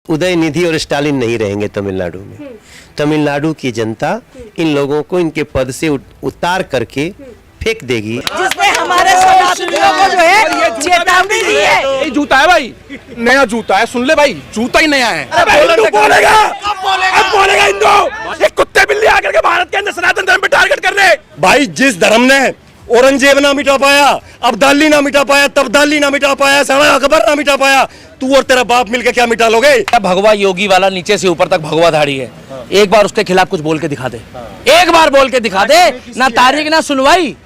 उदयनिधि और स्टालिन नहीं रहेंगे तमिलनाडु में। तमिलनाडु की जनता इन लोगों को इनके पद से उतार करके फेंक देगी। जिसने हमारे सनातनियों को जो है चेतावनी दी है। ये जूता है भाई, नया जूता है, सुन ले भाई, जूता ही नया है। बोलेगा हिंदू, ये कुत्ते बिल्ली आकर के भारत के अंदर सनातन धर्म पे टारगेट कर रहे। भाई जिस धर्म ने औरंगजेब ना मिटा पाया, अब्दाली ना मिटा पाया, तब्दाली ना मिटा पाया, सारा अकबर ना मिटा पाया, तू और तेरा बाप मिलकर क्या मिटा लोगे? भगवा योगी वाला नीचे से ऊपर तक भगवा धाड़ी है। एक बार उसके खिलाफ कुछ बोल के दिखा दे, एक बार बोल के दिखा दे, ना तारीख ना सुनवाई,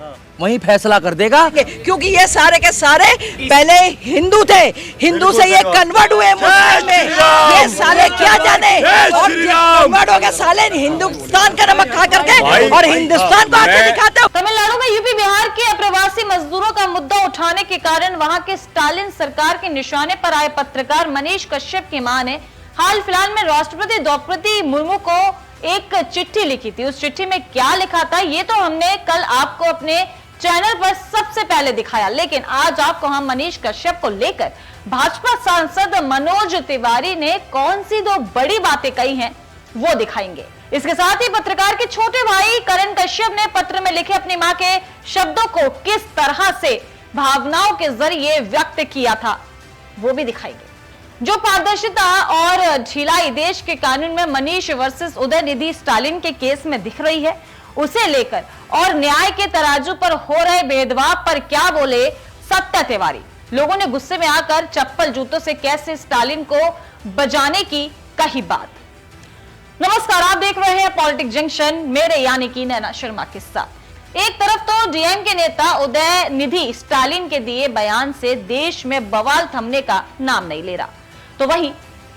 वही फैसला कर देगा। क्योंकि ये सारे के सारे पहले हिंदू थे, हिंदू से ये कन्वर्ट हुए मुस्लिम में। ये साले क्या जाने, और कन्वर्ट हो गए साले हिंदुस्तान का नमक खा करके और हिंदुस्तान को आके दिखाते हो। तमिलनाडु में यूपी बिहार के अप्रवासी मजदूरों का मुद्दा उठाने के कारण वहां के स्टालिन सरकार के निशाने पर आए पत्रकार मनीष कश्यप की मां ने हाल फिलहाल में राष्ट्रपति द्रौपदी मुर्मू को एक चिट्ठी लिखी थी। उस चिट्ठी में क्या लिखा था ये तो हमने कल आपको अपने चैनल पर सबसे पहले दिखाया, लेकिन आज आपको हम मनीष कश्यप को लेकर भाजपा सांसद मनोज तिवारी ने कौन सी दो बड़ी बातें कही हैं वो दिखाएंगे। इसके साथ ही पत्रकार के छोटे भाई करण कश्यप ने पत्र में लिखे अपनी मां के शब्दों को किस तरह से भावनाओं के जरिए व्यक्त किया था वो भी दिखाएंगे। जो पारदर्शिता और ढिलाई देश के कानून में मनीष वर्सेस उदयनिधि स्टालिन के केस में दिख रही है, उसे लेकर और न्याय के तराजू पर हो रहे भेदभाव पर क्या बोले सत्ता तिवारी। लोगों ने गुस्से में आकर चप्पल जूतों से कैसे स्टालिन को बजाने की कही बात। नमस्कार, आप देख रहे हैं पॉलिटिक्स जंक्शन, मेरे यानी कि नैना शर्मा के साथ। एक तरफ तो डीएम के नेता उदयनिधि स्टालिन के दिए बयान से देश में बवाल थमने का नाम नहीं ले रहा, तो वहीं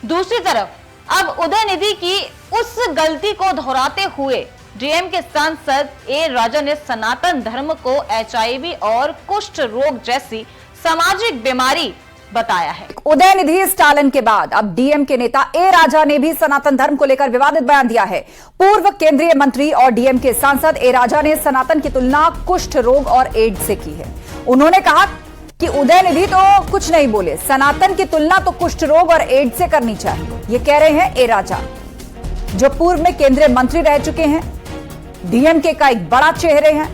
दूसरी तरफ अब उदयनिधि की उस गलती को दोहराते हुए डीएम के सांसद ए राजा ने सनातन धर्म को एचआईवी और कुष्ठ रोग जैसी सामाजिक बीमारी बताया है। उदयनिधि स्टालिन के बाद अब डीएम के नेता ए राजा ने भी सनातन धर्म को लेकर विवादित बयान दिया है। पूर्व केंद्रीय मंत्री और डीएम के सांसद ए राजा ने सनातन की तुलना कुष्ठ रोग और एड्स से की है। उन्होंने कहा कि उदयनिधि तो कुछ नहीं बोले, सनातन की तुलना तो कुष्ठ रोग और एड्स से करनी चाहिए। ये कह रहे हैं ए राजा, जो पूर्व में केंद्रीय मंत्री रह चुके हैं, डीएमके का एक बड़ा चेहरे हैं।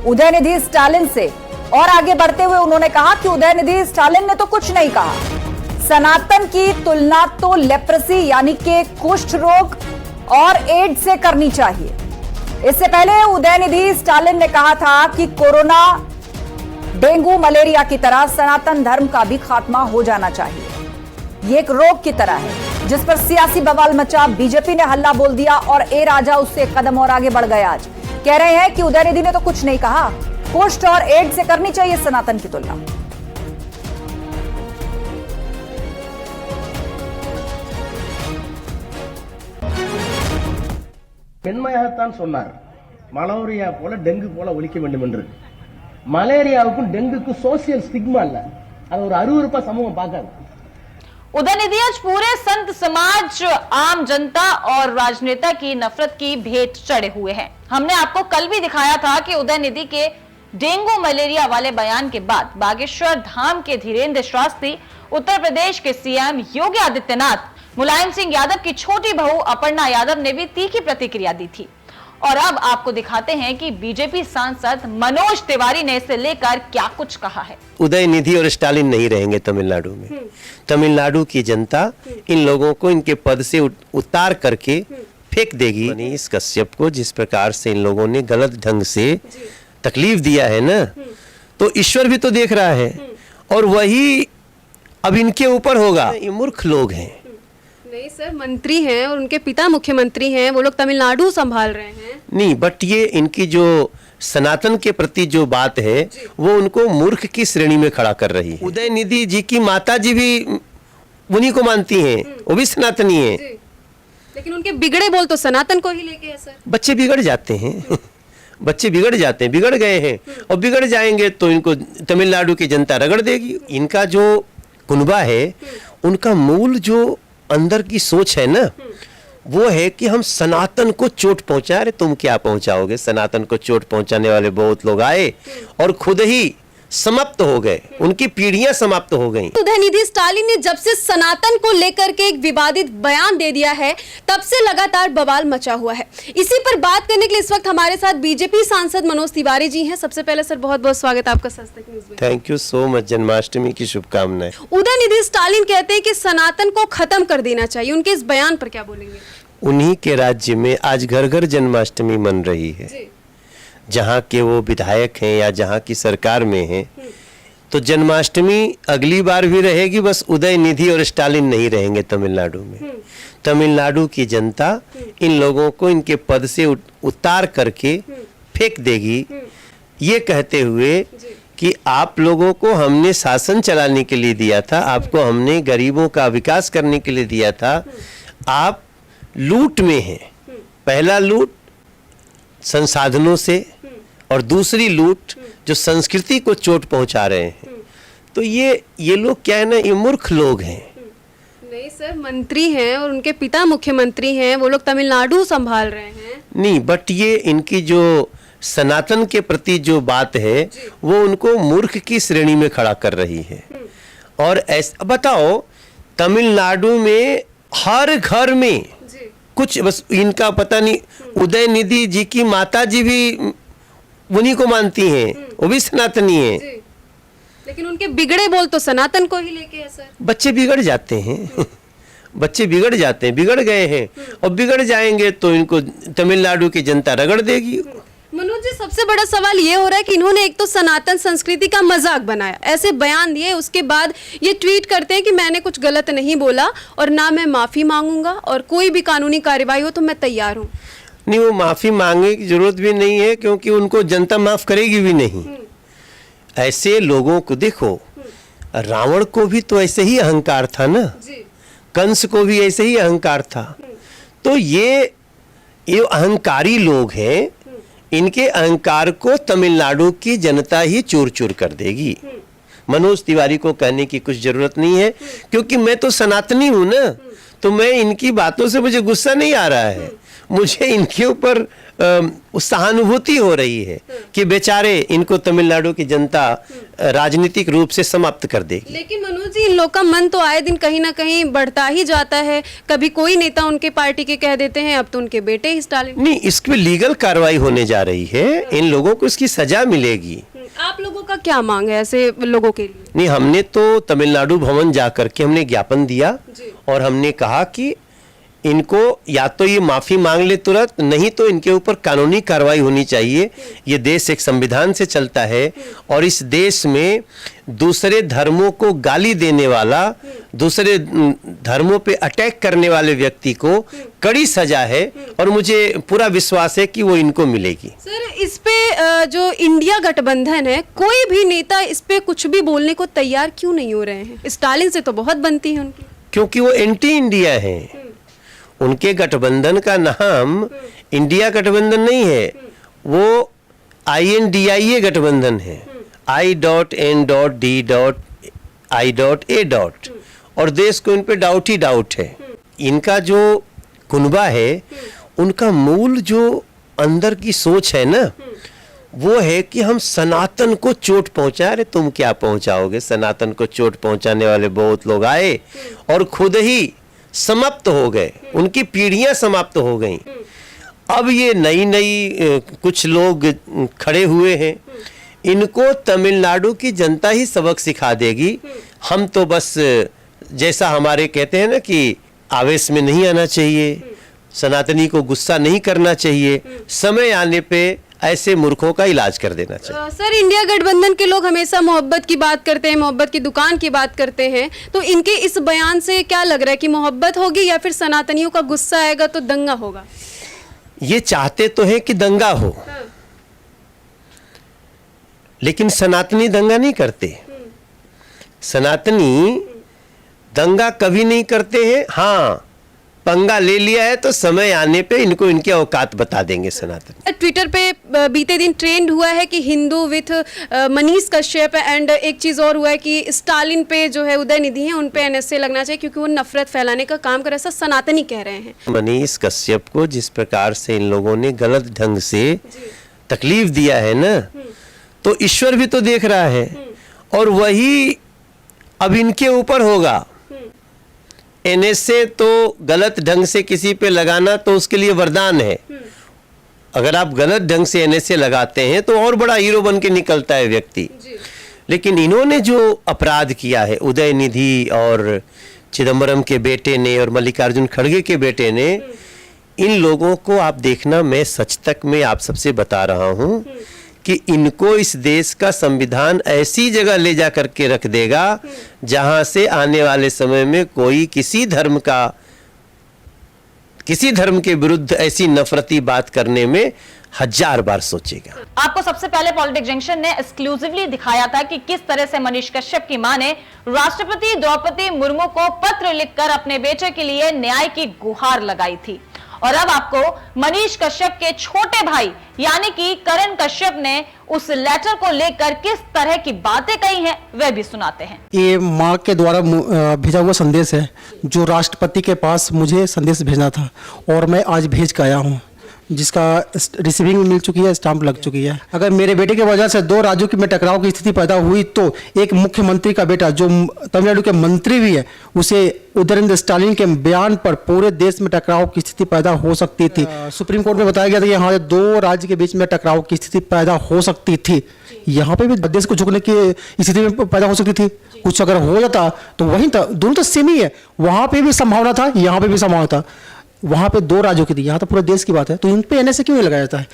उदयनिधि स्टालिन से और आगे बढ़ते हुए उन्होंने कहा कि उदयनिधि स्टालिन ने तो कुछ नहीं कहा, सनातन की तुलना तो लेप्रेसी यानी कि कुष्ठ रोग और एड्स से करनी चाहिए। इससे पहले उदयनिधि स्टालिन ने कहा था कि कोरोना, डेंगू, मलेरिया की तरह सनातन धर्म का भी खात्मा हो जाना चाहिए। ये एक रोग की तरह है जिस पर सियासी बवाल मचा, बीजेपी ने हल्ला बोल दिया और ए राजा उससे एक कदम और आगे बढ़ गए। आज कह रहे हैं कि उदयनिधि ने तो कुछ नहीं कहा, कुष्ठ और एड्स से करनी चाहिए सनातन की तुलना। பெண்மையாகத்தான் சொன்னார், மலேரியா போல டெங்கு போல ஒழிக்க வேண்டும் என்று। மலேரியாவுக்கும் டெங்குக்கும் சோசியல் ஸ்டிக்மா இல்ல, அது ஒரு அருவருப்பா சமூகம் பார்க்காது। उदयनिधि आज पूरे संत समाज, आम जनता और राजनेता की नफरत की भेंट चढ़े हुए हैं। हमने आपको कल भी दिखाया था कि उदयनिधि के डेंगू मलेरिया वाले बयान के बाद बागेश्वर धाम के धीरेन्द्र शास्त्री, उत्तर प्रदेश के सीएम योगी आदित्यनाथ, मुलायम सिंह यादव की छोटी बहू अपर्णा यादव ने भी तीखी प्रतिक्रिया दी थी। और अब आपको दिखाते हैं कि बीजेपी सांसद मनोज तिवारी ने इसे लेकर क्या कुछ कहा है। उदयनिधि और स्टालिन नहीं रहेंगे तमिलनाडु में। तमिलनाडु की जनता इन लोगों को इनके पद से उतार करके फेंक देगी। मनीष कश्यप को जिस प्रकार से इन लोगों ने गलत ढंग से तकलीफ दिया है ना, तो ईश्वर भी तो देख रहा है और वही अब इनके ऊपर होगा। ये मूर्ख लोग हैं। नहीं सर, मंत्री हैं और उनके पिता मुख्यमंत्री हैं, वो लोग तमिलनाडु संभाल रहे हैं। नहीं, बट ये इनकी जो सनातन के प्रति जो बात है वो उनको मूर्ख की श्रेणी में खड़ा कर रही है। उदयनिधि जी की माता जी भी उन्हीं को मानती हैं, वो भी सनातनी है। लेकिन उनके बिगड़े बोल तो सनातन को ही लेके है सर। बच्चे बिगड़ जाते हैं बच्चे बिगड़ जाते हैं, बिगड़ गए हैं और बिगड़ जाएंगे तो इनको तमिलनाडु की जनता रगड़ देगी। इनका जो कुनबा है, उनका मूल जो अंदर की सोच है ना, वो है कि हम सनातन को चोट पहुंचा रहे। तुम क्या पहुंचाओगे? सनातन को चोट पहुंचाने वाले बहुत लोग आए और खुद ही समाप्त हो गए, उनकी पीढ़ियां समाप्त हो गई। उदयनिधि स्टालिन ने जब से सनातन को लेकर के एक विवादित बयान दे दिया है तब से लगातार बवाल मचा हुआ है। इसी पर बात करने के लिए इस वक्त हमारे साथ बीजेपी सांसद मनोज तिवारी जी हैं। सबसे पहले सर बहुत बहुत स्वागत है आपका सच तक न्यूज़ में। Thank you so much, Janmashtami की शुभकामनाएं। उदयनिधि स्टालिन कहते हैं कि सनातन को खत्म कर देना चाहिए, उनके इस बयान पर क्या बोलेंगे? उन्हीं के राज्य में आज घर घर जन्माष्टमी मन रही है। जहाँ के वो विधायक हैं या जहाँ की सरकार में हैं, तो जन्माष्टमी अगली बार भी रहेगी, बस उदयनिधि और स्टालिन नहीं रहेंगे तमिलनाडु में। तमिलनाडु की जनता इन लोगों को इनके पद से उतार करके फेंक देगी, ये कहते हुए कि आप लोगों को हमने शासन चलाने के लिए दिया था, आपको हमने गरीबों का विकास करने के लिए दिया था, आप लूट में हैं। पहला लूट संसाधनों से और दूसरी लूट जो संस्कृति को चोट पहुंचा रहे हैं। तो ये लोग क्या है ना, ये मूर्ख लोग हैं। नहीं सर, मंत्री हैं और उनके पिता मुख्यमंत्री हैं, वो लोग तमिलनाडु संभाल रहे हैं। नहीं, बट ये इनकी जो सनातन के प्रति जो बात है वो उनको मूर्ख की श्रेणी में खड़ा कर रही है। और ऐसा बताओ, तमिलनाडु में हर घर में कुछ, बस इनका पता नहीं, उदयनिधि जी की माता जी भी उन्हीं को मानती हैं, वो भी सनातनी है। लेकिन उनके बिगड़े बोल तो सनातन को ही लेके है सर। बच्चे बिगड़ जाते हैं बच्चे बिगड़ जाते हैं, बिगड़ गए हैं और बिगड़ जाएंगे तो इनको तमिलनाडु की जनता रगड़ देगी। मनोज जी, सबसे बड़ा सवाल ये हो रहा है कि इन्होंने एक तो सनातन संस्कृति का मजाक बनाया, ऐसे बयान दिए, उसके बाद ये ट्वीट करते हैं कि मैंने कुछ गलत नहीं बोला और ना मैं माफी मांगूंगा और कोई भी कानूनी कार्रवाई हो तो मैं तैयार हूँ। नहीं, वो माफी मांगने की जरूरत भी नहीं है, क्योंकि उनको जनता माफ करेगी भी नहीं। ऐसे लोगों को देखो, रावण को भी तो ऐसे ही अहंकार था ना, कंस को भी ऐसे ही अहंकार था। तो ये अहंकारी लोग हैं, इनके अहंकार को तमिलनाडु की जनता ही चूर चूर कर देगी। मनोज तिवारी को कहने की कुछ जरूरत नहीं है, क्योंकि मैं तो सनातनी हूं ना, तो मैं इनकी बातों से मुझे गुस्सा नहीं आ रहा है, मुझे इनके ऊपर सहानुभूति हो रही है कि बेचारे इनको तमिलनाडु की जनता राजनीतिक रूप से समाप्त कर देगी। लेकिन मनोज जी, इन लोग का मन तो आए दिन कहीं ना कहीं बढ़ता ही जाता है। कभी कोई नेता उनके पार्टी के कह देते हैं, अब तो उनके बेटे ही स्टालिन। नहीं, इस पे लीगल कार्रवाई होने जा रही है, इन लोगों को इसकी सजा मिलेगी। आप लोगों का क्या मांग है ऐसे लोगों के लिए? नहीं, हमने तो तमिलनाडु भवन जाकर के हमने ज्ञापन दिया और हमने कहा कि इनको या तो ये माफी मांग ले तुरंत, नहीं तो इनके ऊपर कानूनी कार्रवाई होनी चाहिए। ये देश एक संविधान से चलता है और इस देश में दूसरे धर्मों को गाली देने वाला, दूसरे धर्मों पे अटैक करने वाले व्यक्ति को कड़ी सजा है और मुझे पूरा विश्वास है कि वो इनको मिलेगी। सर, इस पे जो इंडिया गठबंधन है, कोई भी नेता इस पे कुछ भी बोलने को तैयार क्यों नहीं हो रहे हैं? स्टालिन से तो बहुत बनती है उनकी। क्योंकि वो एंटी इंडिया है। उनके गठबंधन का नाम इंडिया गठबंधन नहीं है, वो INDIA गठबंधन है, I.N.D.I.A. और देश को इन पे डाउट ही डाउट है। इनका जो कुनबा है, उनका मूल जो अंदर की सोच है ना, वो है कि हम सनातन को चोट पहुंचा रहे। तुम क्या पहुंचाओगे? सनातन को चोट पहुंचाने वाले बहुत लोग आए और खुद ही समाप्त हो गए, उनकी पीढ़ियां समाप्त हो गईं। अब ये नई कुछ लोग खड़े हुए हैं, इनको तमिलनाडु की जनता ही सबक सिखा देगी। हम तो बस जैसा हमारे कहते हैं ना कि आवेश में नहीं आना चाहिए, सनातनी को गुस्सा नहीं करना चाहिए, समय आने पे ऐसे मूर्खों का इलाज कर देना चाहिए। सर, इंडिया गठबंधन के लोग हमेशा मोहब्बत की बात करते हैं, मोहब्बत की दुकान की बात करते हैं, तो इनके इस बयान से क्या लग रहा है कि मोहब्बत होगी या फिर सनातनियों का गुस्सा आएगा तो दंगा होगा? ये चाहते तो हैं कि दंगा हो, लेकिन सनातनी दंगा नहीं करते। सनातनी दंगा कभी नहीं करते हैं। हाँ, पंगा ले लिया है तो समय आने पे इनको इनके औकात बता देंगे सनातन। ट्विटर पे बीते दिन ट्रेंड हुआ है कि हिंदू विथ मनीष कश्यप, एंड एक चीज और हुआ है कि स्टालिन पे जो है उदयनिधि है, उन पे NSA लगना चाहिए क्योंकि वो नफरत फैलाने का काम कर, ऐसा सनातनी कह रहे हैं। मनीष कश्यप को जिस प्रकार से इन लोगों ने गलत ढंग से तकलीफ दिया है ना, तो ईश्वर भी तो देख रहा है, और वही अब इनके ऊपर होगा। एनएसए तो गलत ढंग से किसी पे लगाना तो उसके लिए वरदान है। अगर आप गलत ढंग से एनएसए लगाते हैं तो और बड़ा हीरो बन के निकलता है व्यक्ति। लेकिन इन्होंने जो अपराध किया है, उदयनिधि और चिदम्बरम के बेटे ने और मल्लिकार्जुन खड़गे के बेटे ने, इन लोगों को आप देखना, मैं सच तक में आप सबसे बता रहा हूं कि इनको इस देश का संविधान ऐसी जगह ले जा करके रख देगा जहां से आने वाले समय में कोई किसी धर्म के विरुद्ध ऐसी नफरती बात करने में 1000 बार सोचेगा। आपको सबसे पहले पॉलिटिक्स जंक्शन ने एक्सक्लूसिवली दिखाया था कि किस तरह से मनीष कश्यप की मां ने राष्ट्रपति द्रौपदी मुर्मू को पत्र लिखकर अपने बेटे के लिए न्याय की गुहार लगाई थी। और अब आपको मनीष कश्यप के छोटे भाई यानी कि करण कश्यप ने उस लेटर को लेकर किस तरह की बातें कही हैं वह भी सुनाते हैं। ये माँ के द्वारा भेजा हुआ संदेश है जो राष्ट्रपति के पास मुझे संदेश भेजना था, और मैं आज भेज के आया हूँ, जिसका रिसीविंग मिल चुकी है, स्टाम्प लग चुकी है। अगर मेरे बेटे की वजह से दो राज्यों में टकराव की स्थिति पैदा हुई तो एक मुख्यमंत्री का बेटा जो तमिलनाडु के मंत्री भी है, उसे उदयनिधि स्टालिन के बयान पर पूरे देश में टकराव की स्थिति पैदा हो सकती थी। सुप्रीम कोर्ट में बताया गया था कि हाँ, दो राज्य के बीच में टकराव की स्थिति पैदा हो सकती थी। यहाँ पे भी देश को झुकने की स्थिति में पैदा हो सकती थी। कुछ अगर हो जाता तो वहीं था, दोनों तो सेम ही है। वहां पे भी संभावना था, यहाँ पे भी संभावना था। वहां पे दो राज्यों की थी, यहाँ तो पूरे देश की बात है, तो इन पे एनएसए क्यों नहीं लगाया जाता है?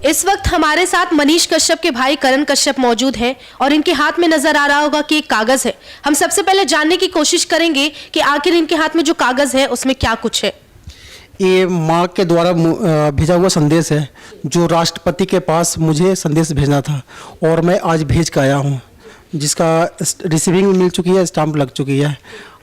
इस वक्त हमारे साथ मनीष कश्यप के भाई करण कश्यप मौजूद हैं और इनके हाथ में नजर आ रहा होगा कि एक कागज है। हम सबसे पहले जानने की कोशिश करेंगे कि आखिर इनके हाथ में जो कागज है उसमें क्या कुछ है। ये माँ के द्वारा भेजा हुआ संदेश है जो राष्ट्रपति के पास मुझे संदेश भेजना था, और मैं आज भेज के आया हूँ, जिसका रिसीविंग मिल चुकी है, स्टाम्प लग चुकी है।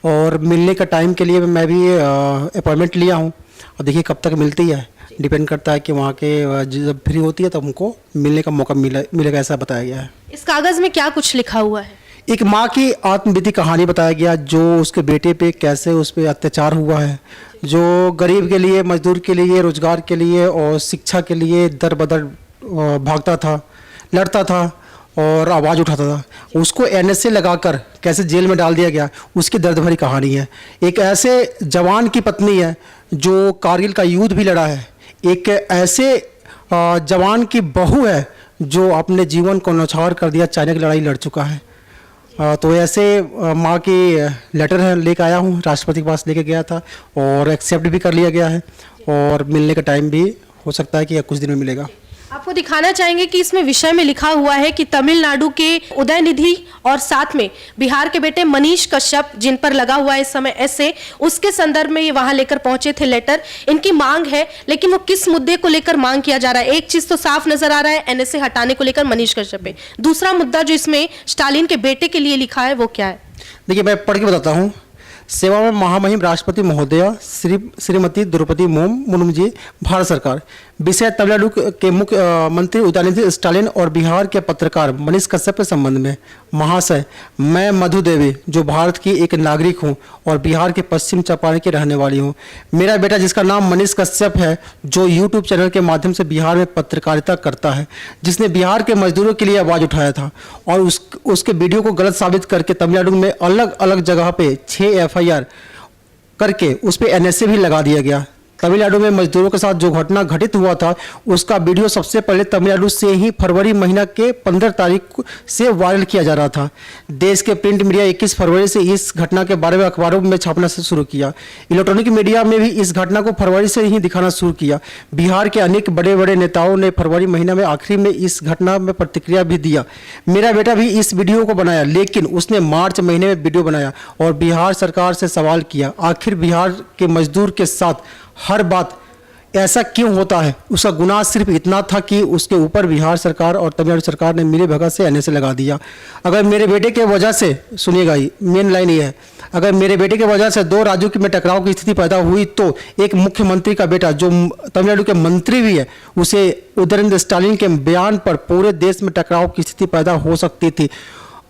और मिलने का टाइम के लिए मैं भी अपॉइंटमेंट लिया हूँ, और देखिए कब तक मिलती है, डिपेंड करता है कि वहाँ के जब फ्री होती है तब हमको मिलने का मौका मिलेगा, ऐसा बताया गया है। इस कागज में क्या कुछ लिखा हुआ है? एक माँ की आत्मबीती कहानी बताया गया, जो उसके बेटे पे कैसे उस पर अत्याचार हुआ है, जो गरीब के लिए, मजदूर के लिए, रोजगार के लिए और शिक्षा के लिए दर बदर भागता था, लड़ता था और आवाज़ उठाता था। उसको एनएसए लगाकर कैसे जेल में डाल दिया गया, उसकी दर्द भरी कहानी है। एक ऐसे जवान की पत्नी है जो कारगिल का युद्ध भी लड़ा है। एक ऐसे जवान की बहू है जो अपने जीवन को न्यौछावर कर दिया, चाइना की लड़ाई लड़ चुका है। तो ऐसे माँ की लेटर है लेके आया हूँ, राष्ट्रपति के पास लेके गया था और एक्सेप्ट भी कर लिया गया है, और मिलने का टाइम भी हो सकता है कि कुछ दिन में मिलेगा। आपको दिखाना चाहेंगे कि इसमें विषय में लिखा हुआ है कि तमिलनाडु के उदयनिधि और साथ में बिहार के बेटे मनीष कश्यप, जिन पर लगा हुआ है इस समय एसए, उसके संदर्भ में ये वहां लेकर पहुंचे थे लेटर। इनकी मांग है, लेकिन वो किस मुद्दे को लेकर मांग किया जा रहा है? एक चीज तो साफ नजर आ रहा है, एनएसए हटाने को लेकर मनीष कश्यप पे। दूसरा मुद्दा जो इसमें स्टालिन के बेटे के लिए लिखा है वो क्या है? देखिए, मैं पढ़ के बताता हूँ। सेवा में महामहिम राष्ट्रपति महोदया श्रीमती द्रौपदी मुर्मू जी, भारत सरकार। विषय तमिलनाडु के मुख्यमंत्री उदयनिधि स्टालिन और बिहार के पत्रकार मनीष कश्यप के संबंध में। महाशय, मैं मधु देवी, जो भारत की एक नागरिक हूं और बिहार के पश्चिम चंपारण की रहने वाली हूं। मेरा बेटा, जिसका नाम मनीष कश्यप है, जो यूट्यूब चैनल के माध्यम से बिहार में पत्रकारिता करता है, जिसने बिहार के मजदूरों के लिए आवाज़ उठाया था और उसके वीडियो को गलत साबित करके तमिलनाडु में अलग अलग जगह पे 6 FIR करके उस पर एनएसए भी लगा दिया गया। तमिलनाडु में मजदूरों के साथ जो घटना घटित हुआ था, उसका वीडियो सबसे पहले तमिलनाडु से ही फरवरी महीना के 15 तारीख से वायरल किया जा रहा था। देश के प्रिंट मीडिया 21 फरवरी से इस घटना के बारे में अखबारों में छापना शुरू किया। इलेक्ट्रॉनिक मीडिया में भी इस घटना को फरवरी से ही दिखाना शुरू किया। बिहार के अनेक बड़े बड़े नेताओं ने फरवरी महीना में आखिरी में इस घटना में प्रतिक्रिया भी दिया। मेरा बेटा भी इस वीडियो को बनाया, लेकिन उसने मार्च महीने में वीडियो बनाया और बिहार सरकार से सवाल किया, आखिर बिहार के मजदूर के साथ हर बात ऐसा क्यों होता है? उसका गुनाह सिर्फ इतना था कि उसके ऊपर बिहार सरकार और तमिलनाडु सरकार ने मिली भगत से एनएसए लगा दिया। अगर मेरे बेटे के वजह से, सुनिएगा, मेन लाइन ये है, अगर मेरे बेटे के वजह से दो राज्यों में टकराव की स्थिति पैदा हुई तो एक मुख्यमंत्री का बेटा जो तमिलनाडु के मंत्री भी है, उसे उदयनिधि स्टालिन के बयान पर पूरे देश में टकराव की स्थिति पैदा हो सकती थी।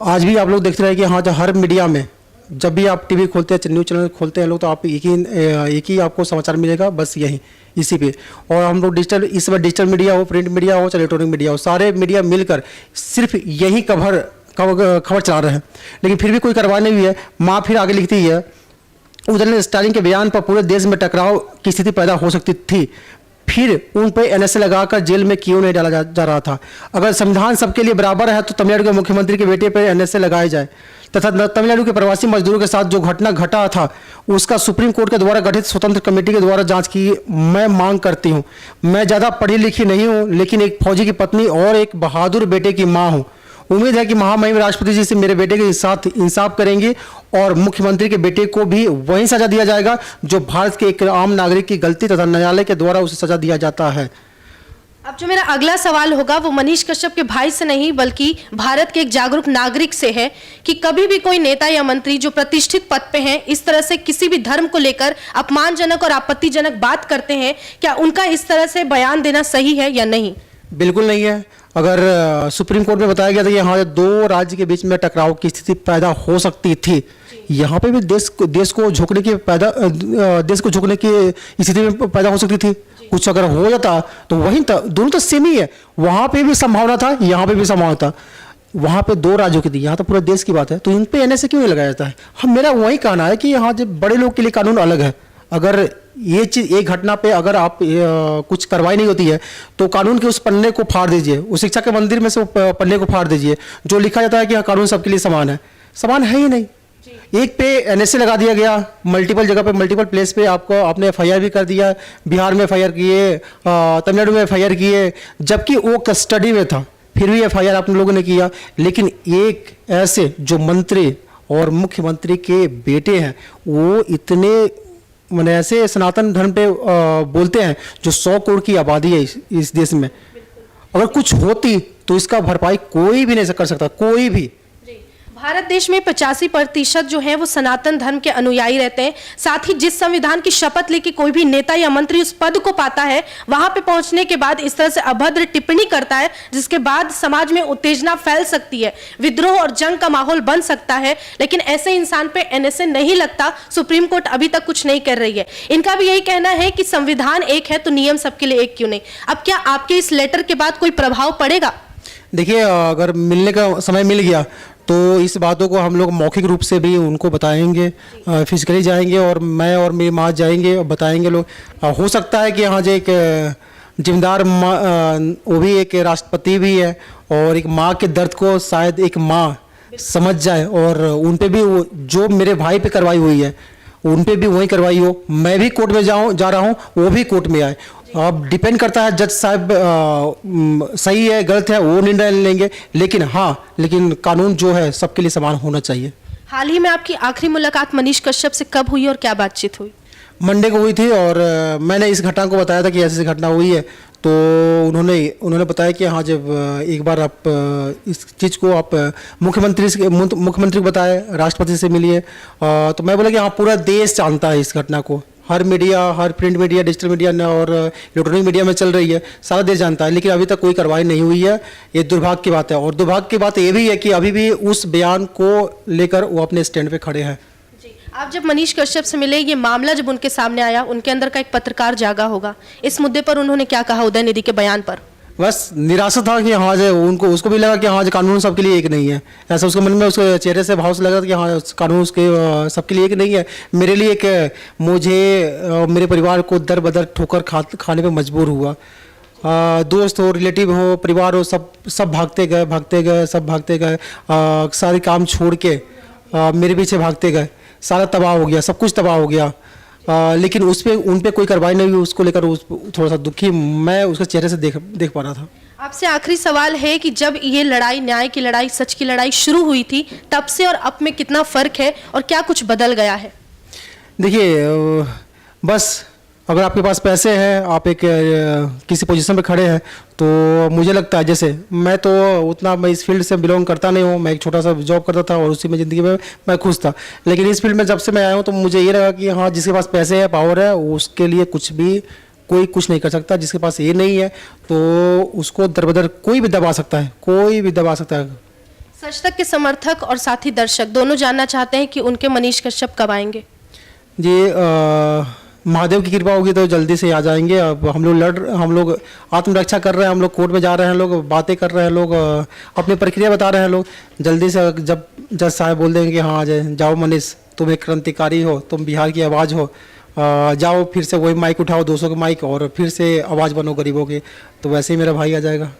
आज भी आप लोग देखते रहे कि हाँ, हर मीडिया में जब भी आप टीवी खोलते हैं, न्यूज़ चैनल खोलते हैं लोग, तो आप एक ही आपको समाचार मिलेगा, बस यही, इसी पे। और हम लोग डिजिटल, इस समय डिजिटल मीडिया हो, प्रिंट मीडिया हो, चाहे इलेक्ट्रॉनिक मीडिया हो, सारे मीडिया मिलकर सिर्फ यही खबर चला रहे हैं, लेकिन फिर भी कोई कार्रवाई नहीं हुई है। माँ फिर आगे लिखती है, उदयनिधि स्टालिन के बयान पर पूरे देश में टकराव की स्थिति पैदा हो सकती थी, फिर उन पर एनएसए लगाकर जेल में क्यों नहीं डाला जा रहा था। अगर संविधान सबके लिए बराबर है तो तमिलनाडु के मुख्यमंत्री के बेटे पर एनएसए लगाए जाए, तथा तमिलनाडु के प्रवासी मजदूरों के साथ जो घटना घटा था उसका सुप्रीम कोर्ट के द्वारा गठित स्वतंत्र कमेटी के द्वारा जांच की मैं मांग करती हूं। मैं ज़्यादा पढ़ी लिखी नहीं हूं, लेकिन एक फौजी की पत्नी और एक बहादुर बेटे की मां हूं। उम्मीद है कि महामहिम राष्ट्रपति जी से मेरे बेटे के साथ इंसाफ करेंगे और मुख्यमंत्री के बेटे को भी वही सजा दिया जाएगा जो भारत के एक आम नागरिक की गलती तथा न्यायालय के द्वारा उसे सजा दिया जाता है। अब जो मेरा अगला सवाल होगा वो मनीष कश्यप के भाई से नहीं बल्कि भारत के एक जागरूक नागरिक से है कि कभी भी कोई नेता या मंत्री जो प्रतिष्ठित पद पे हैं इस तरह से किसी भी धर्म को लेकर अपमानजनक और आपत्तिजनक बात करते हैं, क्या उनका इस तरह से बयान देना सही है या नहीं? बिल्कुल नहीं है। अगर सुप्रीम कोर्ट में बताया गया था कि यहाँ दो राज्य के बीच में टकराव की स्थिति पैदा हो सकती थी, यहाँ पे भी देश को झुकने की स्थिति में पैदा हो सकती थी। कुछ अगर हो जाता तो वही दोनों तो सेम ही है। वहाँ पे भी संभावना था, यहाँ पे भी संभावना था। वहाँ पे दो राज्यों की थी, यहाँ तो पूरे देश की बात है, तो इन पे एनएसए क्यों नहीं लगाया जाता है? हम मेरा वही कहना है कि यहाँ जब बड़े लोग के लिए कानून अलग है। अगर ये चीज एक घटना पे अगर आप कुछ कार्रवाई नहीं होती है तो कानून के उस पन्ने को फाड़ दीजिए, उस शिक्षा के मंदिर में से पन्ने को फाड़ दीजिए जो लिखा जाता है कि कानून सबके लिए समान है। समान है ही नहीं। एक पे एनएसए लगा दिया गया, मल्टीपल जगह पे, मल्टीपल प्लेस पे आपने एफआईआर भी कर दिया। बिहार में एफआईआर किए, तमिलनाडु में एफआईआर किए, जबकि वो कस्टडी में था, फिर भी एफआईआर आप लोगों ने किया। लेकिन एक ऐसे जो मंत्री और मुख्यमंत्री के बेटे हैं वो इतने मैंने ऐसे सनातन धर्म पे बोलते हैं जो 100 करोड़ की आबादी है इस देश में, अगर कुछ होती तो इसका भरपाई कोई भी नहीं कर सकता, कोई भी। भारत देश में 85% जो है वो सनातन धर्म के अनुयायी रहते हैं। साथ ही जिस संविधान की शपथ लेके कोई भी नेता या मंत्री उस पद को पाता है, वहां पे पहुंचने के बाद इस तरह से अभद्र टिप्पणी करता है जिसके बाद समाज में उत्तेजना फैल सकती है, विद्रोह और जंग का माहौल बन सकता है। लेकिन ऐसे इंसान पे एनएसए नहीं लगता। सुप्रीम कोर्ट अभी तक कुछ नहीं कर रही है। इनका भी यही कहना है कि संविधान एक है तो नियम सबके लिए एक क्यों नहीं। अब क्या आपके इस लेटर के बाद कोई प्रभाव पड़ेगा? देखिए, अगर मिलने का समय मिल गया तो इस बातों को हम लोग मौखिक रूप से भी उनको बताएंगे, फिजिकली जाएंगे और मैं और मेरी माँ जाएंगे और बताएंगे लोग। हो सकता है कि यहाँ जो एक जिम्मेदार वो भी एक राष्ट्रपति भी है और एक माँ के दर्द को शायद एक माँ समझ जाए और उन पे भी वो जो मेरे भाई पे कार्रवाई हुई है उन पे भी वही कार्रवाई हो। मैं भी कोर्ट में जा रहा हूँ, वो भी कोर्ट में आए। अब डिपेंड करता है जज साहब सही है गलत है वो निर्णय लेंगे, लेकिन कानून जो है सबके लिए समान होना चाहिए। हाल ही में आपकी आखिरी मुलाकात मनीष कश्यप से कब हुई और क्या बातचीत हुई? मंडे को हुई थी और मैंने इस घटना को बताया था कि ऐसी घटना हुई है, तो उन्होंने बताया कि हाँ, जब एक बार आप इस चीज़ को आप मुख्यमंत्री को बताए, राष्ट्रपति से मिलिए, तो मैं बोला कि हाँ पूरा देश जानता है इस घटना को। हर मीडिया, हर प्रिंट मीडिया, डिजिटल मीडिया और इलेक्ट्रॉनिक मीडिया में चल रही है, सारा देश जानता है, लेकिन अभी तक कोई कार्रवाई नहीं हुई है। ये दुर्भाग्य की बात है। और दुर्भाग्य की बात ये भी है कि अभी भी उस बयान को लेकर वो अपने स्टैंड पे खड़े हैं। आप जब मनीष कश्यप से मिले, ये मामला जब उनके सामने आया, उनके अंदर का एक पत्रकार जागा होगा, इस मुद्दे पर उन्होंने क्या कहा उदयनिधि के बयान पर? बस निराशा था कि हाँ जो उसको भी लगा कि हाँ जो कानून सबके लिए एक नहीं है। ऐसा उसके मन में, उसके चेहरे से भाव से लगा कि हाँ कानून उसके सबके लिए एक नहीं है। मेरे लिए एक मुझे मेरे परिवार को दर बदर ठोकर खाने पे मजबूर हुआ। दोस्त हो, रिलेटिव हो, परिवार हो, सब भागते गए, सारे काम छोड़ के मेरे पीछे भागते गए। सारा तबाह हो गया, सब कुछ तबाह हो गया। लेकिन उन पे कोई कार्रवाई नहीं हुई। उसको लेकर थोड़ा सा दुखी मैं उसके चेहरे से देख पा रहा था। आपसे आखिरी सवाल है कि जब ये लड़ाई, न्याय की लड़ाई, सच की लड़ाई शुरू हुई थी, तब से और अब में कितना फर्क है और क्या कुछ बदल गया है? देखिए, बस अगर आपके पास पैसे हैं, आप एक किसी पोजीशन पे खड़े हैं, तो मुझे लगता है, जैसे मैं इस फील्ड से बिलोंग करता नहीं हूँ। मैं एक छोटा सा जॉब करता था और उसी में ज़िंदगी में मैं खुश था। लेकिन इस फील्ड में जब से मैं आया हूँ तो मुझे ये लगा कि हाँ, जिसके पास पैसे है, पावर है, उसके लिए कोई कुछ नहीं कर सकता। जिसके पास ये नहीं है तो उसको दर बदर कोई भी दबा सकता है। सच तक के समर्थक और साथी दर्शक दोनों जानना चाहते हैं कि उनके मनीष कश्यप कब आएंगे। जी महादेव की कृपा होगी तो जल्दी से आ जाएंगे। अब हम लोग आत्मरक्षा कर रहे हैं, हम लोग कोर्ट में जा रहे हैं, लोग बातें कर रहे हैं, लोग अपनी प्रक्रिया बता रहे हैं। लोग जल्दी से जब जज साहब बोल देंगे कि हाँ आ जाए, जाओ मनीष तुम एक क्रांतिकारी हो, तुम बिहार की आवाज़ हो, जाओ फिर से वही माइक उठाओ 200 के माइक और फिर से आवाज़ बनो गरीबों की, तो वैसे ही मेरा भाई आ जाएगा।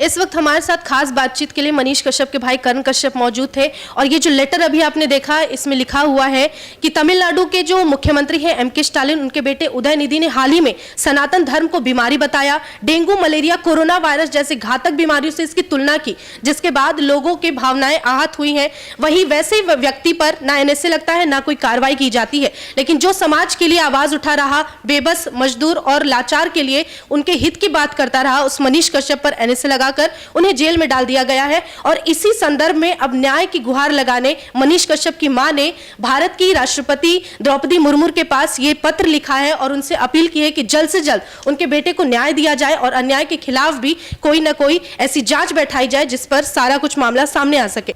इस वक्त हमारे साथ खास बातचीत के लिए मनीष कश्यप के भाई करण कश्यप मौजूद थे और ये जो लेटर अभी आपने देखा इसमें लिखा हुआ है कि तमिलनाडु के जो मुख्यमंत्री हैं एमके स्टालिन, उनके बेटे उदयनिधि ने हाल ही में सनातन धर्म को बीमारी बताया, डेंगू मलेरिया कोरोना वायरस जैसे घातक बीमारियों से इसकी तुलना की, जिसके बाद लोगों की भावनाएं आहत हुई हैं। वहीं वैसे व्यक्ति पर ना एनएसए लगता है ना कोई कार्रवाई की जाती है, लेकिन जो समाज के लिए आवाज उठा रहा, बेबस मजदूर और लाचार के लिए उनके हित की बात करता रहा, उस मनीष कश्यप पर एनएसए लगाकर उन्हें जेल में डाल दिया गया है। और इसी संदर्भ में अब न्याय की गुहार लगाने मनीष कश्यप की मां ने भारत की राष्ट्रपति द्रौपदी मुर्मू के पास ये पत्र लिखा है और उनसे अपील की है कि जल्द से जल्द उनके बेटे को न्याय दिया जाए और अन्याय के खिलाफ भी कोई ना कोई ऐसी जांच बैठाई जाए जिस पर सारा कुछ मामला सामने आ सके।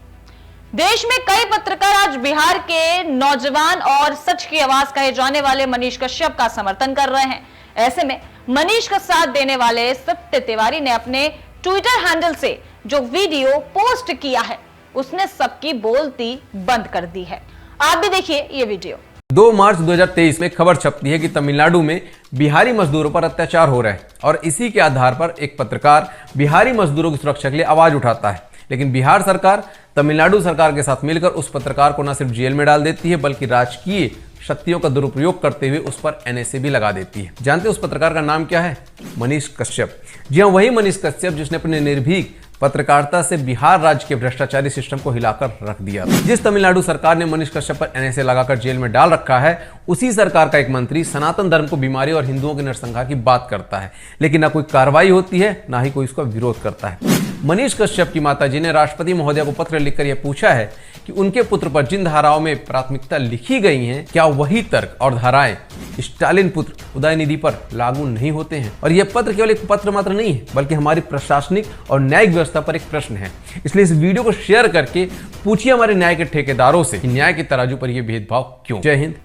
देश में कई पत्रकार आज बिहार के नौजवान और सच की आवाज कहे जाने वाले मनीष कश्यप का समर्थन कर रहे हैं। ऐसे में मनीष का साथ देने वाले सत्य तिवारी ने अपने ट्विटर हैंडल से जो वीडियो पोस्ट किया है उसने सबकी बोलती बंद कर दी है। आप भी देखिए ये वीडियो। 2 मार्च 2023 में खबर छपती है कि तमिलनाडु में बिहारी मजदूरों पर अत्याचार हो रहा है और इसी के आधार पर एक पत्रकार बिहारी मजदूरों की सुरक्षा के लिए आवाज उठाता है। लेकिन बिहार सरकार तमिलनाडु सरकार के साथ मिलकर उस पत्रकार को न सिर्फ जेल में डाल देती है बल्कि राजकीय शक्तियों का दुरुपयोग करते हुए उस पर एनएसए भी लगा देती है। जानते हैं उस पत्रकार का नाम क्या है? मनीष कश्यप। जी हाँ, वही मनीष कश्यप जिसने अपने निर्भीक पत्रकारिता से बिहार राज्य के भ्रष्टाचारी सिस्टम को हिलाकर रख दिया। जिस तमिलनाडु सरकार ने मनीष कश्यप पर एनएसए लगाकर जेल में डाल रखा है, उसी सरकार का एक मंत्री सनातन धर्म को बीमारी और हिंदुओं के नरसंहार की बात करता है, लेकिन ना कोई कार्रवाई होती है ना ही कोई उसका विरोध करता है। मनीष कश्यप की माताजी ने राष्ट्रपति महोदय को पत्र लिखकर यह पूछा है कि उनके पुत्र पर जिन धाराओं में प्राथमिकता लिखी गई हैं, क्या वही तर्क और धाराएं स्टालिन पुत्र उदयनिधि पर लागू नहीं होते हैं? और यह पत्र केवल एक पत्र मात्र नहीं है बल्कि हमारी प्रशासनिक और न्यायिक व्यवस्था पर एक प्रश्न है। इसलिए इस वीडियो को शेयर करके पूछिए हमारे न्याय के ठेकेदारों से कि न्याय के तराजू पर यह भेदभाव क्यों। जय हिंद।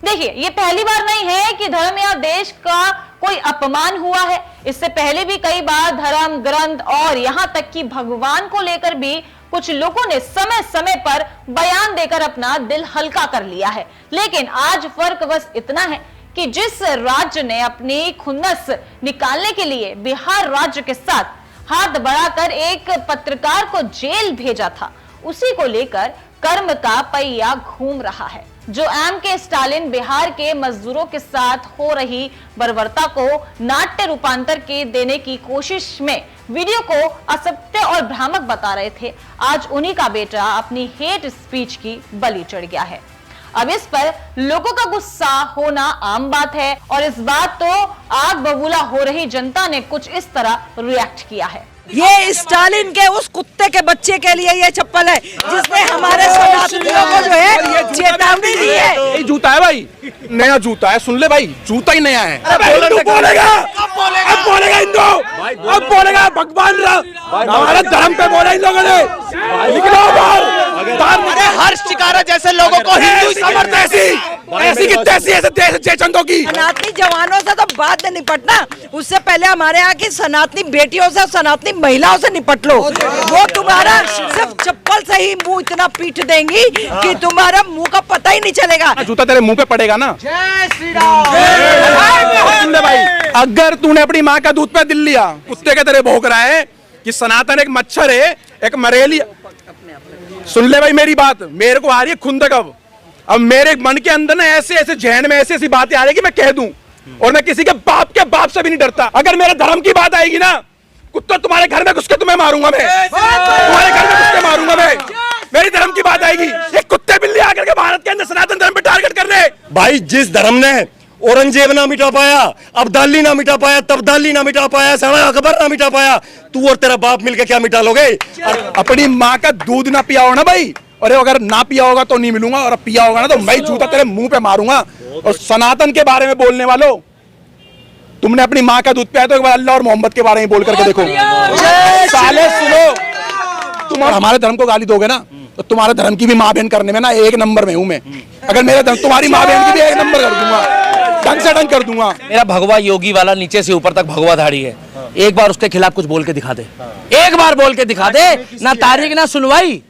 देखिए, ये पहली बार नहीं है कि धर्म या देश का कोई अपमान हुआ है। इससे पहले भी कई बार धर्म, ग्रंथ और यहाँ तक कि भगवान को लेकर भी कुछ लोगों ने समय समय पर बयान देकर अपना दिल हल्का कर लिया है। लेकिन आज फर्क बस इतना है कि जिस राज्य ने अपनी खुन्नस निकालने के लिए बिहार राज्य के साथ हाथ बढ़ाकर एक पत्रकार को जेल भेजा था, उसी को लेकर कर्म का पहिया घूम रहा है। जो एमके स्टालिन बिहार के मजदूरों के साथ हो रही बर्बरता को नाट्य रूपांतर के देने की कोशिश में वीडियो को असत्य और भ्रामक बता रहे थे, आज उन्हीं का बेटा अपनी हेट स्पीच की बलि चढ़ गया है। अब इस पर लोगों का गुस्सा होना आम बात है और इस बात तो आग बबूला हो रही जनता ने कुछ इस तरह रिएक्ट किया है। ये स्टालिन के उस कुत्ते के बच्चे के लिए ये चप्पल है जिसने हमारे सनातनियों को जो है चेतावनी दी है। जूता है भाई, नया जूता है, सुन ले भाई, जूता ही नया है। हिंदू बोलेगा, अब बोलेगा हिंदू, अब बोलेगा भगवान हमारे धर्म पे बोला इन लोगों ने। हर्ष चिकारा जैसे लोगों को हिंदू ऐसी की तैसी ऐसे चंदों की सनातनी जवानों से तो बाद में निपटना, उससे पहले हमारे यहाँ की सनातनी बेटियों से, सनातनी महिलाओं से निपट लो। वो तुम्हारा सिर्फ चप्पल से ही मुंह इतना पीट देंगी कि तुम्हारा मुंह का पता ही नहीं चलेगा। जूता तेरे मुंह पे पड़ेगा ना। जय श्री राम। भाई, अगर तूने अपनी माँ का दूध पे दिल लिया, कुत्ते के तेरे भौंक रहा है कि सनातन एक मच्छर है, एक मरेली। सुन ले भाई मेरी बात, मेरे को आ रही है खुंदक। अब मेरे मन के अंदर ना ऐसे ऐसे जहन में ऐसी ऐसी बातें आ रही है कि मैं कह दूं, और मैं किसी के बाप से भी नहीं डरता। अगर मेरे धर्म की बात आएगी ना, कुत्ता तुम्हारे घर में घुस के तुम्हें मारूंगा मैं, तुम्हारे घर में घुस के मारूंगा मैं। मेरी धर्म की बात आएगी, ये कुत्ते बिल्ली आकर के भारत के अंदर सनातन धर्म पे टारगेट कर रहे हैं। भाई, जिस धर्म ने औरंगजेब ना मिटा पाया, अब्दाली ना मिटा पाया, तब्दाली ना मिटा पाया, सारा अकबर ना मिटा पाया, तू और तेरा बाप मिलकर क्या मिटा लोगे? अपनी माँ का दूध ना पिया हो ना भाई, और अगर ना पिया होगा तो नहीं मिलूंगा, और पिया होगा ना तो मैं जूता तेरे मुंह पे मारूंगा। और सनातन के बारे में बोलने वालों, तुमने अपनी माँ का दूध पिया तो एक बार अल्लाह और मोहम्मद के बारे में बोल करके देखो। साले सुनो, तुम हमारे धर्म को गाली दोगे ना तो तुम्हारे धर्म की भी माँ बहन करने में ना 1 नंबर में हूँ मैं। अगर मेरे धर्म तुम्हारी माँ बहन की भी 1 नंबर कर दूंगा, ढंग से ढंग कर दूंगा। मेरा भगवा योगी वाला नीचे से ऊपर तक भगवा धाड़ी है, एक बार उसके खिलाफ कुछ बोल के दिखा दे, एक बार बोल के दिखा दे, ना तारीख ना सुनवाई,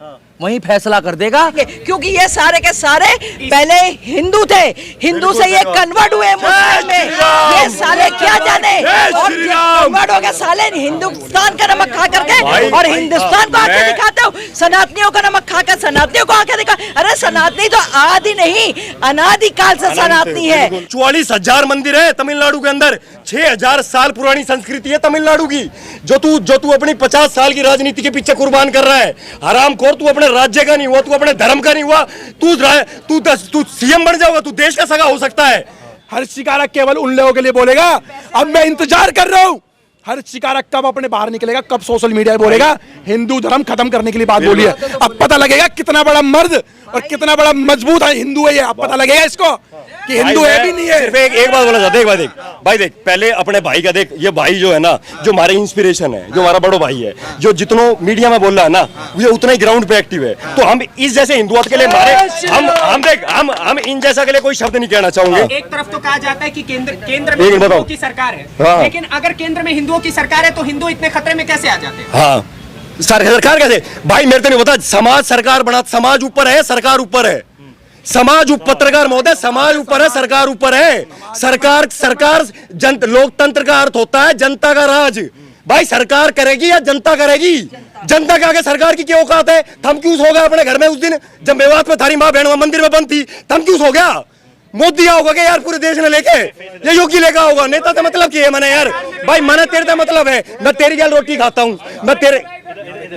वही फैसला कर देगा। क्योंकि ये सारे के सारे पहले हिंदू थे, हिंदू से ये कन्वर्ट हुए मुस्लिम में। ये साले क्या जाने, और कन्वर्ट हो गए साले हिंदुस्तान का नमक खा करके, और हिंदुस्तान को आके दिखाते हो सनातनियों का नमक खाकर सनातनियों को आके दिखा। अरे सनातनी तो आदि नहीं अनादि काल से सनातनी है। 44,000 मंदिर है तमिलनाडु के अंदर, 6,000 साल पुरानी संस्कृति है तमिलनाडु की, जो तू अपनी 50 साल की राजनीति के पीछे कुर्बान कर रहा है। हरामखोर, तू अपने राज्य का नहीं हुआ, तू अपने धर्म का नहीं हुआ, तू सीएम बन जाओगा, तू देश का सगा हो सकता है। हर शिकारक केवल उन लोगों के लिए बोलेगा। अब मैं इंतजार कर रहा हूँ हर शिकारक कब अपने बाहर निकलेगा, कब सोशल मीडिया बोलेगा हिंदू धर्म खत्म करने के लिए बात बोली है। अब पता लगेगा कितना बड़ा मर्द और कितना बड़ा मजबूत है हिंदू है ये। अब पता लगेगा इसको कि हिंदू है भी नहीं है। सिर्फ एक बात बोला जाता है, भाई देख पहले अपने भाई का देख। ये भाई जो है ना, जो हमारे इंस्पिरेशन है, जो हमारा बड़ो भाई है, जो जितनों मीडिया में बोल रहा है ना, ये उतना ही ग्राउंड पे एक्टिव है। तो हम इस जैसे हिंदुत्व के लिए हम इन जैसा के लिए कोई शब्द नहीं कहना चाहूंगे। एक तरफ तो कहा जाता है कि केंद्र में हिंदुओं की सरकार है, लेकिन अगर केंद्र में हिंदुओं की सरकार है तो हिंदू इतने खतरे में कैसे आ जाते हैं? हाँ, सरकार कैसे? भाई मेरे तो नहीं पता। समाज सरकार बना, समाज ऊपर है, सरकार ऊपर है। समाज पत्रकार महोदय, समाज ऊपर है, सरकार ऊपर है। सरकार लोकतंत्र का अर्थ होता है जनता का राज। भाई सरकार करेगी या जनता करेगी? जनता के आगे सरकार की क्या औकात है? थम क्यों सो गया अपने घर में उस दिन जब मेवात में थारी माँ बहन मंदिर में बंद थी? थम क्यों सो गया? मोदी होगा कि यार पूरे देश ने लेके, ये योगी लेगा होगा। नेता का मतलब क्या है मैंने यार? भाई मैंने तेरे का मतलब है, मैं तेरी गैल रोटी खाता हूँ,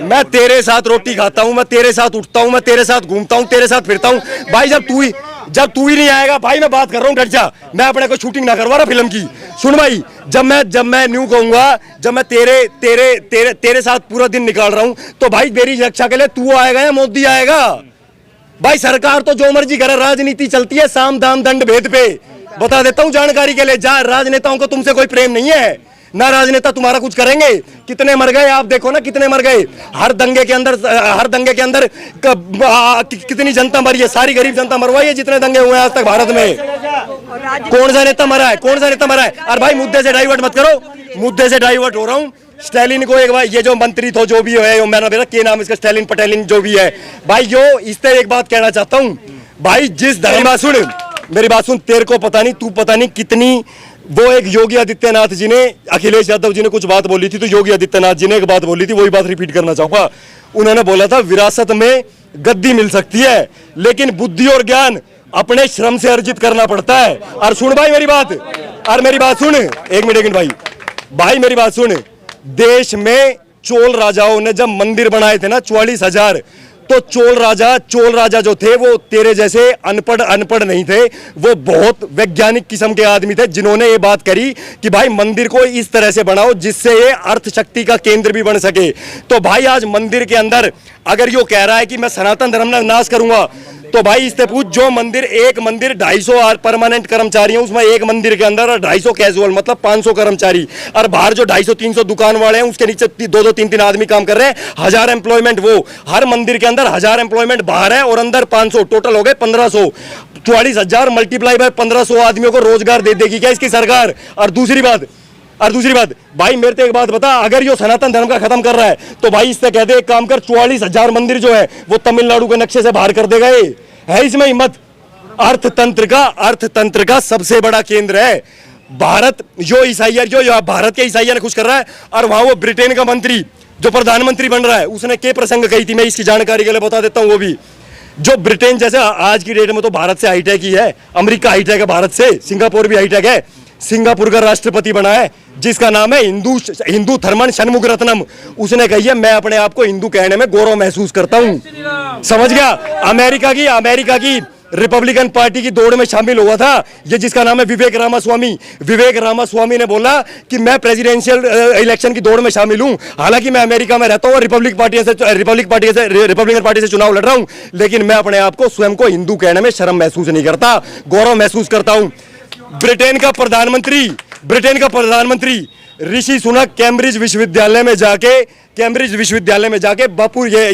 मैं तेरे साथ रोटी खाता हूँ, मैं तेरे साथ उठता हूँ, मैं तेरे साथ घूमता हूँ, तेरे साथ फिरता हूँ। भाई जब तू ही नहीं आएगा, भाई मैं बात कर रहा हूँ, डट जा। मैं अपने को शूटिंग ना करवा रहा फिल्म की। सुन भाई, जब मैं न्यू कहूंगा, जब मैं तेरे साथ पूरा दिन निकाल रहा हूँ, तो भाई मेरी रक्षा के लिए तू आएगा या मोदी आएगा? भाई सरकार तो जो मर्जी करे, राजनीति चलती है साम दाम दंड भेद पे। बता देता हूँ जानकारी के लिए, राजनेताओं को तुमसे कोई प्रेम नहीं है, ना राजनेता तुम्हारा कुछ करेंगे। कितने मर गए आप देखो ना, कितने मर गए हर दंगे के अंदर कितनी जनता मरी है। सारी गरीब जनता मरवाई है जितने दंगे हुए आज तक भारत में। कौन सा नेता मरा है? और भाई मुद्दे से डाइवर्ट मत करो, मुद्दे से डाइवर्ट हो रहा हूँ। स्टालिन को एक बार, ये जो मंत्री थो जो भी है, मैंने बोला क्या नाम इसका, स्टालिन पटेलिन जो भी है भाई, जो इससे एक बात कहना चाहता हूँ भाई, जिस धर्म सुन मेरी बात सुन, तेरे को पता नहीं, तू पता नहीं कितनी, वो एक योगी आदित्यनाथ जी ने, अखिलेश यादव जी ने कुछ बात बोली थी, तो योगी आदित्यनाथ जी ने एक बात बोली थी, वही बात रिपीट करना चाहूंगा। उन्होंने बोला था विरासत में गद्दी मिल सकती है, लेकिन बुद्धि और ज्ञान अपने श्रम से अर्जित करना पड़ता है। और सुन भाई मेरी बात, सुन, एक मिनट भाई मेरी बात सुन। देश में चोल राजाओं ने जब मंदिर बनाए थे ना 44,000, तो चोल राजा जो थे वो तेरे जैसे अनपढ़ नहीं थे, वो बहुत वैज्ञानिक किस्म के आदमी थे, जिन्होंने ये बात करी कि भाई मंदिर को इस तरह से बनाओ जिससे ये अर्थ शक्ति का केंद्र भी बन सके। तो भाई आज मंदिर के अंदर अगर यो कह रहा है कि मैं सनातन धर्म का नाश करूंगा, तो भाई इससे पूछ, जो मंदिर, एक मंदिर 250 परमानेंट कर्मचारी हैं, उसमें एक मंदिर के अंदर 250 कैजुअल, मतलब 500 कर्मचारी, और बाहर जो 250-300 दुकान वाले हैं उसके नीचे 2-3 आदमी काम कर रहे हैं, 1000 एम्प्लॉयमेंट। वो हर मंदिर के अंदर 1000 एम्प्लॉयमेंट बाहर है और अंदर 500, टोटल हो गए 1500। 44,000 मल्टीप्लाई बाय 1500 आदमियों को रोजगार दे देगी क्या इसकी सरकार? और दूसरी बात भाई मेरे को एक बात बता, अगर ये सनातन धर्म का खत्म कर रहा है तो भाई इससे कह दे, एक काम कर, 44,000 मंदिर जो है वो तमिलनाडु के नक्शे से बाहर कर देगा। ये है इसमें हिम्मत? अर्थतंत्र का सबसे बड़ा केंद्र है भारत। जो भारत के ईसाइया ने कुछ कर रहा है, और वहां वो ब्रिटेन का मंत्री जो प्रधानमंत्री बन रहा है, उसने क्या प्रसंग कही थी, मैं इसकी जानकारी के लिए बता देता हूँ। वो भी जो ब्रिटेन जैसे आज की डेट में तो भारत से हाईटेक ही है, अमेरिका हाईटेक है भारत से, सिंगापुर भी हाईटेक है। सिंगापुर का राष्ट्रपति बना है जिसका नाम है हिंदू थर्मन षणमुगरत्नम। उसने कही है मैं अपने आप को हिंदू कहने में गौरव महसूस करता हूं। समझ गया? अमेरिका की रिपब्लिकन पार्टी की दौड़ में शामिल हुआ था ये, जिसका नाम है विवेक रामास्वामी ने बोला कि मैं प्रेसिडेंशियल इलेक्शन की दौड़ में शामिल हूं। हालांकि मैं अमेरिका में रहता हूं और रिपब्लिकन पार्टी से चुनाव लड़ रहा हूं, लेकिन मैं अपने आप को स्वयं को हिंदू कहने में शर्म महसूस नहीं करता, गौरव महसूस करता हूं। ब्रिटेन का प्रधानमंत्री ऋषि सुनक कैम्ब्रिज विश्वविद्यालय में जाके बापू ये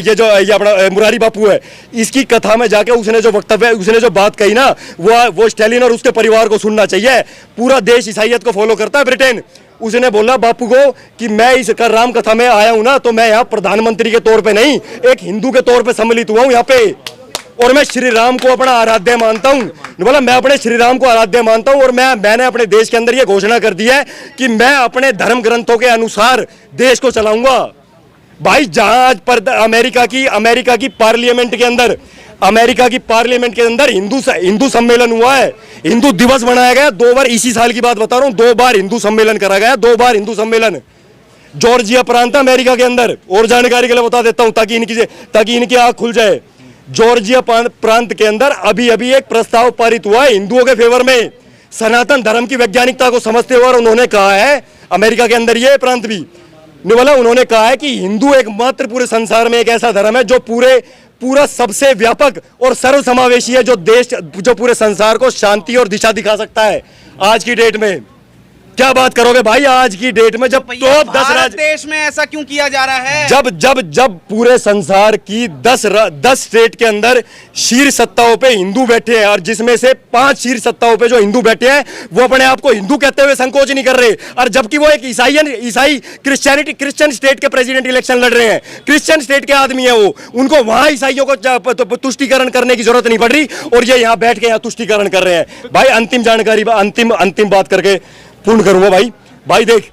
अपना मुरारी बापू है, इसकी कथा में जाके उसने जो वक्तव्य, उसने जो बात कही ना, वो स्टालिन और उसके परिवार को सुनना चाहिए। पूरा देश ईसाइयत को फॉलो करता है, ब्रिटेन। उसने बोला बापू को कि मैं इस राम कथा में आया हूं ना, तो मैं यहाँ प्रधानमंत्री के तौर पे नहीं, एक हिंदू के तौर पे सम्मिलित हुआ हूं यहाँ पे, और मैं श्री राम को अपना आराध्य मानता हूं। बोला मैं अपने श्री राम को आराध्य मानता हूं, और मैंने अपने देश के अंदर ये घोषणा कर दी है कि मैं अपने धर्म ग्रंथों के अनुसार देश को चलाऊंगा। भाई जहां आज पर अमेरिका की पार्लियामेंट के अंदर हिंदू सम्मेलन हुआ है, हिंदू दिवस मनाया गया 2 बार, इसी साल की बात बता रहा हूं, 2 बार हिंदू सम्मेलन करा गया, 2 बार हिंदू सम्मेलन जॉर्जिया प्रांत अमेरिका के अंदर। और जानकारी के लिए बता देता हूं ताकि इनकी आंख खुल जाए। जॉर्जिया प्रांत के अंदर अभी एक प्रस्ताव पारित हुआ है हिंदुओं के फेवर में, सनातन धर्म की वैज्ञानिकता को समझते हुए, और उन्होंने कहा है, अमेरिका के अंदर ये प्रांत भी बोला, उन्होंने कहा है कि हिंदू एकमात्र पूरे संसार में एक ऐसा धर्म है जो पूरा सबसे व्यापक और सर्वसमावेशी है, जो पूरे संसार को शांति और दिशा दिखा सकता है। आज की डेट में क्या बात करोगे भाई, आज की डेट में जब टॉप 10 देश में ऐसा क्यों किया जा रहा है? जब पूरे संसार की 10 स्टेट के अंदर शीर्ष सत्ताओं पे हिंदू बैठे हैं, और जिसमें से 5 शीर्ष सत्ताओं पे जो हिंदू बैठे हैं वो अपने आप को हिंदू कहते हुए संकोच नहीं कर रहे, और जबकि वो एक क्रिश्चियन स्टेट के प्रेसिडेंट इलेक्शन लड़ रहे हैं, क्रिश्चियन स्टेट के आदमी है वो, उनको वहां ईसाइयों को तुष्टीकरण करने की जरूरत नहीं पड़ रही, और ये यहाँ बैठ के यहाँ तुष्टीकरण कर रहे हैं। भाई अंतिम जानकारी, अंतिम बात करके पूर्ण करूंगा। भाई देख,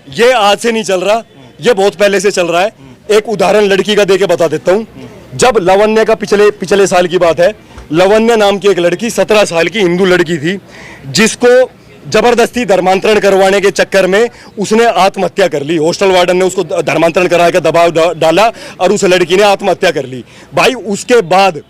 ये आज से नहीं चल रहा, ये बहुत पहले से चल रहा है। एक उदाहरण लड़की का देके बता देता हूं। जब लवन्य का पिछले साल की बात है, लवन्य नाम की एक लड़की 17 साल की हिंदू लड़की थी, जिसको जबरदस्ती धर्मांतरण करवाने के चक्कर में उसने आत्महत्या कर ली। हॉस्टल वार्डन ने उसको धर्मांतरण करा के दबाव डाला और उस लड़की ने आत्महत्या कर ली। भाई उसके बाद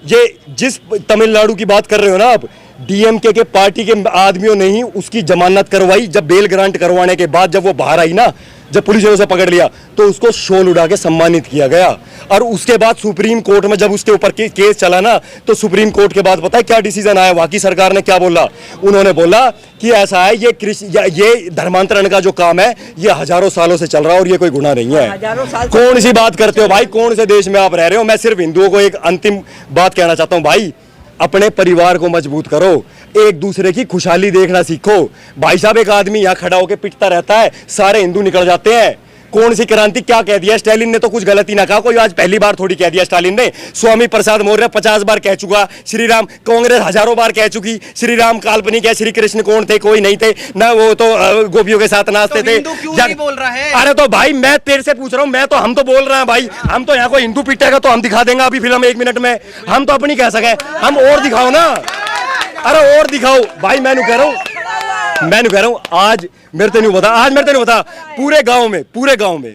ये जिस तमिलनाडु की बात कर रहे हो ना आप, डीएमके के पार्टी के आदमियों ने ही उसकी जमानत करवाई। जब बेल ग्रांट करवाने के बाद जब वो बाहर आई ना, जब पुलिस ने उसे पकड़ लिया, तो उसको शॉल उड़ा के सम्मानित किया गया। और उसके बाद सुप्रीम कोर्ट में जब उसके ऊपर केस चला ना, तो सुप्रीम कोर्ट के बाद पता है क्या डिसीजन आया? वहां की सरकार ने क्या बोला? उन्होंने बोला कि ऐसा है, ये धर्मांतरण का जो काम है ये हजारों सालों से चल रहा है और ये कोई गुनाह नहीं है। कौन सी बात करते हो भाई, कौन से देश में आप रह रहे हो? मैं सिर्फ हिंदुओं को एक अंतिम बात कहना चाहता हूँ, भाई अपने परिवार को मजबूत करो, एक दूसरे की खुशहाली देखना सीखो। भाई साहब, एक आदमी यहाँ खड़ा होकर पिटता रहता है, सारे हिंदू निकल जाते हैं। कौन सी क्रांति, क्या कह दिया स्टालिन ने? तो कुछ गलती ना कहा, कोई आज पहली बार थोड़ी कह दिया स्टालिन ने। स्वामी प्रसाद मौर्य 50 बार कह चुका श्री राम, कांग्रेस हजारों बार कह चुकी श्री राम काल्पनिक है, श्री कृष्ण कौन थे? कोई नहीं थे ना, वो तो गोपियों के साथ नाचते थे। क्यों नहीं बोल रहा है? अरे तो भाई मैं तेरे से पूछ रहा हूँ, हम तो बोल रहे हैं भाई, हम तो यहाँ कोई हिंदू पिटेगा तो हम दिखा देंगे अभी फिल्म 1 मिनट में, हम तो अपनी कह सके, हम और दिखाओ ना, अरे और दिखाओ भाई। मैं कह रहा हूँ आज मेरे तो नहीं बता, पूरे गांव में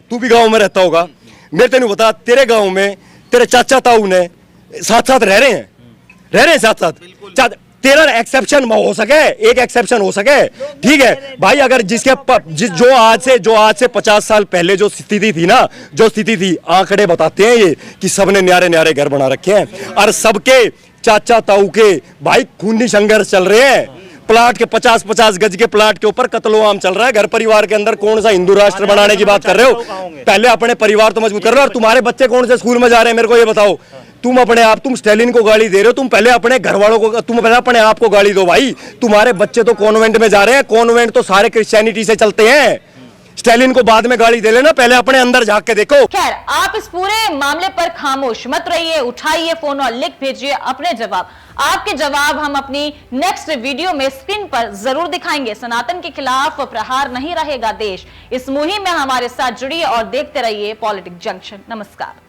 तू भी गांव में रहता होगा, मेरे तो नहीं बता, तेरे गांव में तेरे चाचा ताऊ ने साथ रह रहे हैं साथ। तेरा एक्सेप्शन हो सके, एक एक्सेप्शन हो सके, ठीक है भाई। अगर जो आज से 50 साल पहले जो स्थिति थी, आंकड़े बताते हैं ये कि सबने न्यारे घर बना रखे हैं, और सबके चाचा ताऊ के भाई खूनी संघर्ष चल रहे हैं। प्लाट के 50-50 गज के प्लाट के ऊपर कत्लो-आम चल रहा है। घर परिवार के अंदर कौन सा हिंदू राष्ट्र बनाने की बात कर रहे हो? पहले अपने परिवार तो मजबूत कर रहे हो। और तुम्हारे बच्चे कौन से स्कूल में जा रहे हैं, मेरे को ये बताओ। तुम स्टालिन को गाली दे रहे हो, तुम पहले अपने घर वालों को, तुम पहले अपने आप को गाली दो भाई। तुम्हारे बच्चे तो कॉन्वेंट में जा रहे हैं, कॉन्वेंट तो सारे क्रिश्चियनिटी से चलते हैं। स्टालिन को बाद में गाली दे लेना, पहले अपने अंदर झांक के देखो। खैर, आप इस पूरे मामले पर खामोश मत रहिए, उठाइए फोन और लिख भेजिए अपने जवाब। आपके जवाब हम अपनी नेक्स्ट वीडियो में स्क्रीन पर जरूर दिखाएंगे। सनातन के खिलाफ प्रहार नहीं रहेगा देश। इस मुहिम में हमारे साथ जुड़िए और देखते रहिए पॉलिटिक्स जंक्शन। नमस्कार।